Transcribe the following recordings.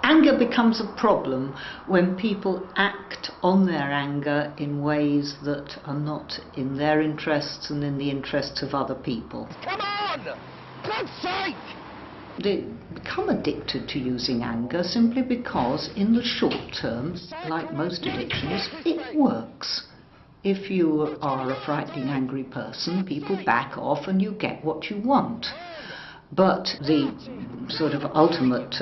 Anger becomes a problem when people act on their anger in ways that are not in their interests and in the interests of other people. Come on! God's sake! They become addicted to using anger simply because in the short term, like most addictions, it works. If you are a frightening angry person, people back off and you get what you want. But the sort of ultimate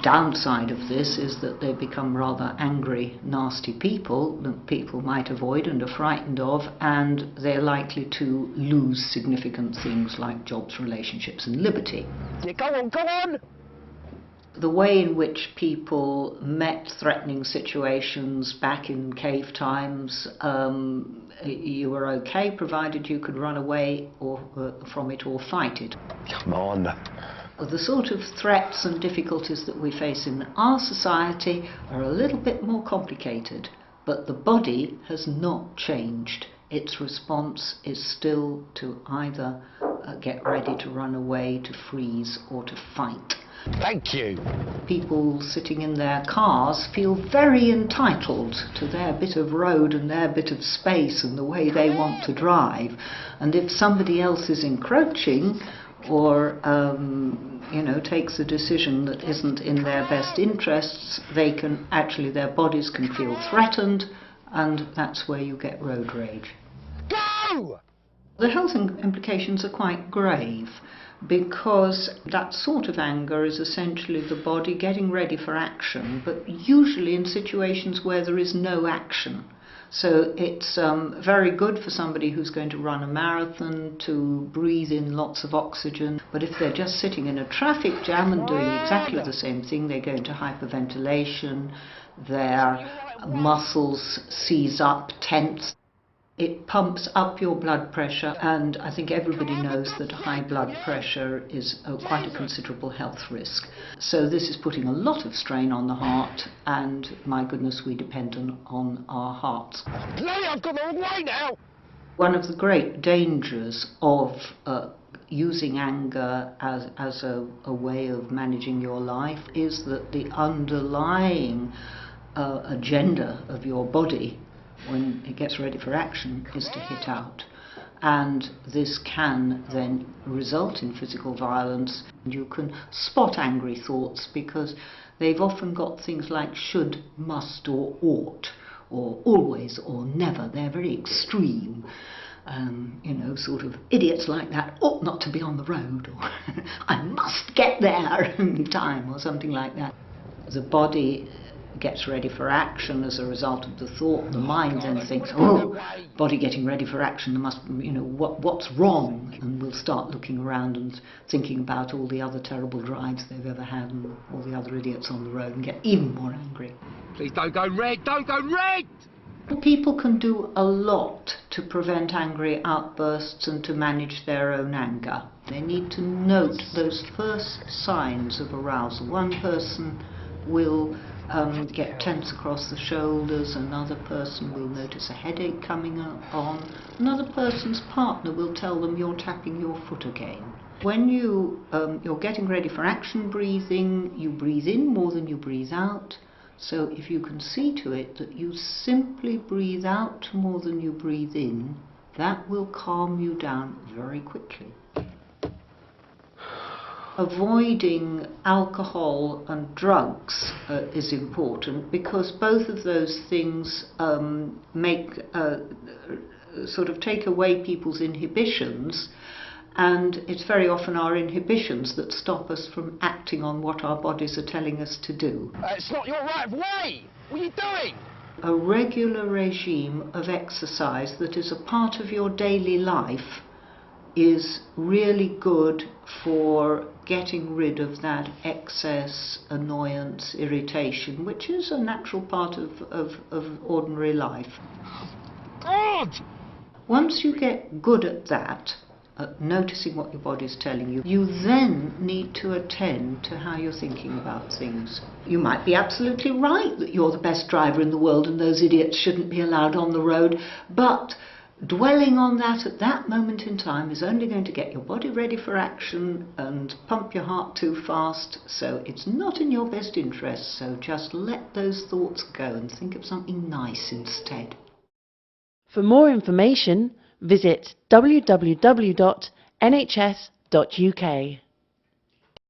downside of this is that they become rather angry, nasty people that people might avoid and are frightened of, and they're likely to lose significant things like jobs, relationships and liberty. Yeah, go on, go on! The way in which people met threatening situations back in cave times, you were okay provided you could run away from it or fight it. Come on. The sort of threats and difficulties that we face in our society are a little bit more complicated, but the body has not changed. Its response is still to either get ready to run away, to freeze, or to fight. Thank you. People sitting in their cars feel very entitled to their bit of road and their bit of space and the way they want to drive. And if somebody else is encroaching or takes a decision that isn't in their best interests, their bodies can feel threatened, and that's where you get road rage. Go! The health implications are quite grave, because that sort of anger is essentially the body getting ready for action, but usually in situations where there is no action. So it's very good for somebody who's going to run a marathon to breathe in lots of oxygen, but if they're just sitting in a traffic jam and doing exactly the same thing, they go into hyperventilation, their muscles seize up, tense. It pumps up your blood pressure, and I think everybody knows that high blood pressure is quite a considerable health risk. So this is putting a lot of strain on the heart, and my goodness, we depend on our hearts. Bloody, I've got the wrong way now! One of the great dangers of using anger as a way of managing your life is that the underlying agenda of your body, when it gets ready for action, is to hit out. And this can then result in physical violence. You can spot angry thoughts because they've often got things like should, must or ought, or always or never. They're very extreme. Sort of idiots like that ought not to be on the road, or I must get there in time, or something like that. The body gets ready for action as a result of the thought. The mind then thinks, oh, body getting ready for action, there must, what's wrong? And we'll start looking around and thinking about all the other terrible drives they've ever had and all the other idiots on the road and get even more angry. Please don't go red, don't go red! People can do a lot to prevent angry outbursts and to manage their own anger. They need to note those first signs of arousal. One person will get tense across the shoulders, another person will notice a headache coming on, another person's partner will tell them you're tapping your foot again. When you're getting ready for action breathing, you breathe in more than you breathe out. So if you can see to it that you simply breathe out more than you breathe in, that will calm you down very quickly. Avoiding alcohol and drugs is important because both of those things take away people's inhibitions, and it's very often our inhibitions that stop us from acting on what our bodies are telling us to do. It's not your right of way! What are you doing? A regular regime of exercise that is a part of your daily life is really good for getting rid of that excess, annoyance, irritation, which is a natural part of ordinary life. God! Once you get good at that, at noticing what your body's telling you, you then need to attend to how you're thinking about things. You might be absolutely right that you're the best driver in the world and those idiots shouldn't be allowed on the road, but dwelling on that at that moment in time is only going to get your body ready for action and pump your heart too fast, so it's not in your best interest. So just let those thoughts go and think of something nice instead. For more information, visit www.nhs.uk.